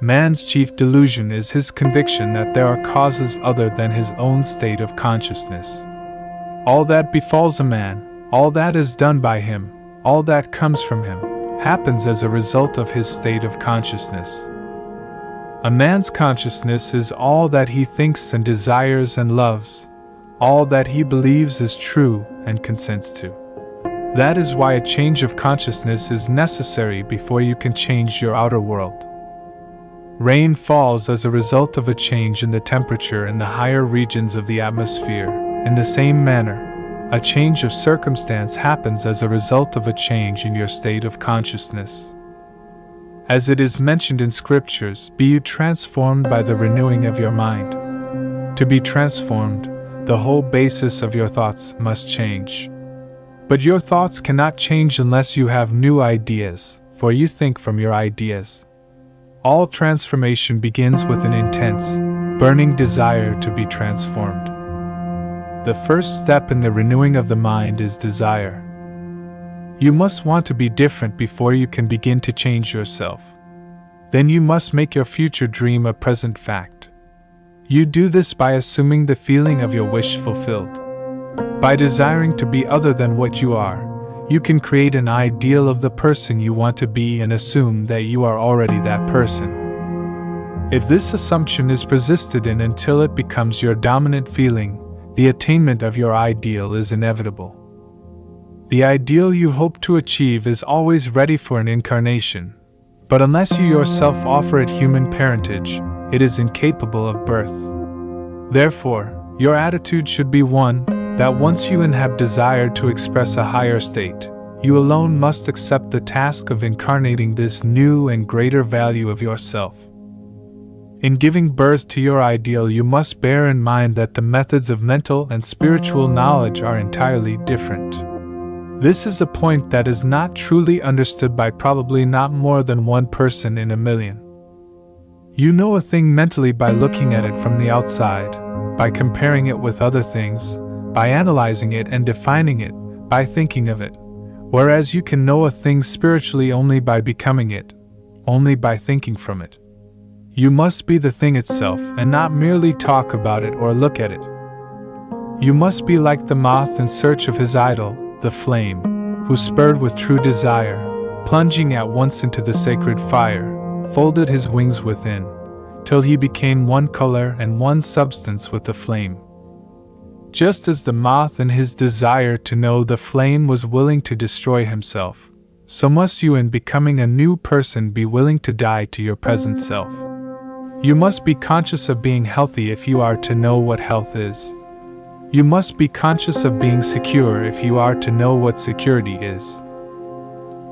man's chief delusion is his conviction that there are causes other than his own state of consciousness. All that befalls a man, all that is done by him, all that comes from him, happens as a result of his state of consciousness. A man's consciousness is all that he thinks and desires and loves, all that he believes is true and consents to. That is why a change of consciousness is necessary before you can change your outer world. Rain falls as a result of a change in the temperature in the higher regions of the atmosphere. In the same manner, a change of circumstance happens as a result of a change in your state of consciousness. As it is mentioned in scriptures, be you transformed by the renewing of your mind. To be transformed, the whole basis of your thoughts must change. But your thoughts cannot change unless you have new ideas, for you think from your ideas. All transformation begins with an intense, burning desire to be transformed. The first step in the renewing of the mind is desire. You must want to be different before you can begin to change yourself. Then you must make your future dream a present fact. You do this by assuming the feeling of your wish fulfilled. By desiring to be other than what you are, you can create an ideal of the person you want to be and assume that you are already that person. If this assumption is persisted in until it becomes your dominant feeling, the attainment of your ideal is inevitable. The ideal you hope to achieve is always ready for an incarnation, but unless you yourself offer it human parentage, it is incapable of birth. Therefore, your attitude should be one that once you have desired to express a higher state, you alone must accept the task of incarnating this new and greater value of yourself. In giving birth to your ideal, you must bear in mind that the methods of mental and spiritual knowledge are entirely different. This is a point that is not truly understood by probably not more than one person in a million. You know a thing mentally by looking at it from the outside, by comparing it with other things, by analyzing it and defining it, by thinking of it, whereas you can know a thing spiritually only by becoming it, only by thinking from it. You must be the thing itself and not merely talk about it or look at it. You must be like the moth in search of his idol, the flame, who spurred with true desire, plunging at once into the sacred fire, folded his wings within, till he became one color and one substance with the flame. Just as the moth in his desire to know the flame was willing to destroy himself, so must you in becoming a new person be willing to die to your present self. You must be conscious of being healthy if you are to know what health is. You must be conscious of being secure if you are to know what security is.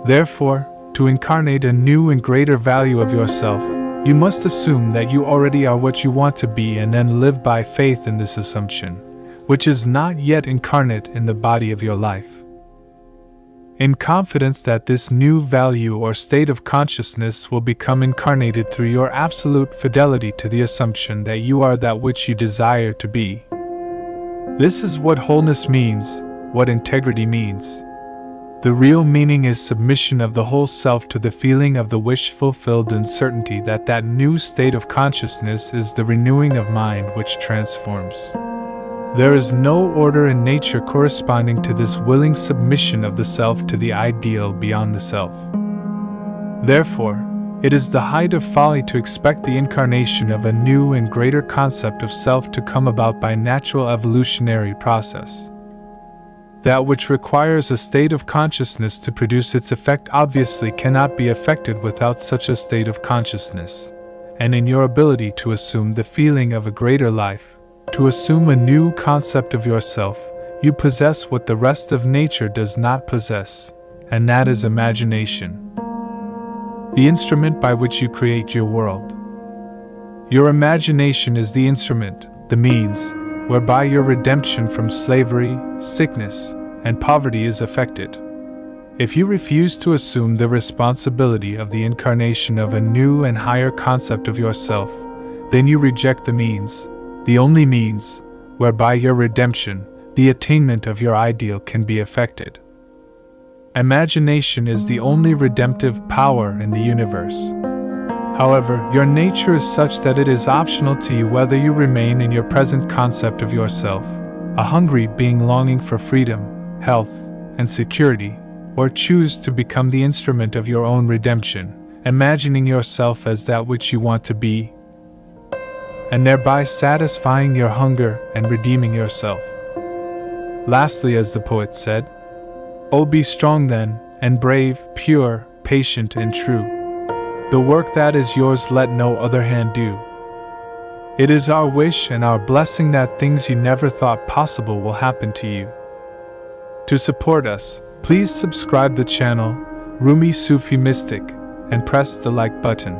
Therefore, to incarnate a new and greater value of yourself, you must assume that you already are what you want to be and then live by faith in this assumption, which is not yet incarnate in the body of your life. In confidence that this new value or state of consciousness will become incarnated through your absolute fidelity to the assumption that you are that which you desire to be. This is what wholeness means, what integrity means. The real meaning is submission of the whole self to the feeling of the wish fulfilled and certainty that that new state of consciousness is the renewing of mind which transforms. There is no order in nature corresponding to this willing submission of the self to the ideal beyond the self. Therefore, it is the height of folly to expect the incarnation of a new and greater concept of self to come about by natural evolutionary process. That which requires a state of consciousness to produce its effect obviously cannot be effected without such a state of consciousness, and in your ability to assume the feeling of a greater life, to assume a new concept of yourself, you possess what the rest of nature does not possess, and that is imagination. The instrument by which you create your world. Your imagination is the instrument, the means, whereby your redemption from slavery, sickness, and poverty is effected. If you refuse to assume the responsibility of the incarnation of a new and higher concept of yourself, then you reject the means, the only means, whereby your redemption, the attainment of your ideal can be effected. Imagination is the only redemptive power in the universe. However, your nature is such that it is optional to you whether you remain in your present concept of yourself, a hungry being longing for freedom, health, and security, or choose to become the instrument of your own redemption, imagining yourself as that which you want to be, and thereby satisfying your hunger and redeeming yourself. Lastly, as the poet said, "Oh, be strong then, and brave, pure, patient, and true. The work that is yours let no other hand do. It is our wish and our blessing that things you never thought possible will happen to you." To support us, please subscribe the channel, Rumi Sufi Mystic, and press the like button.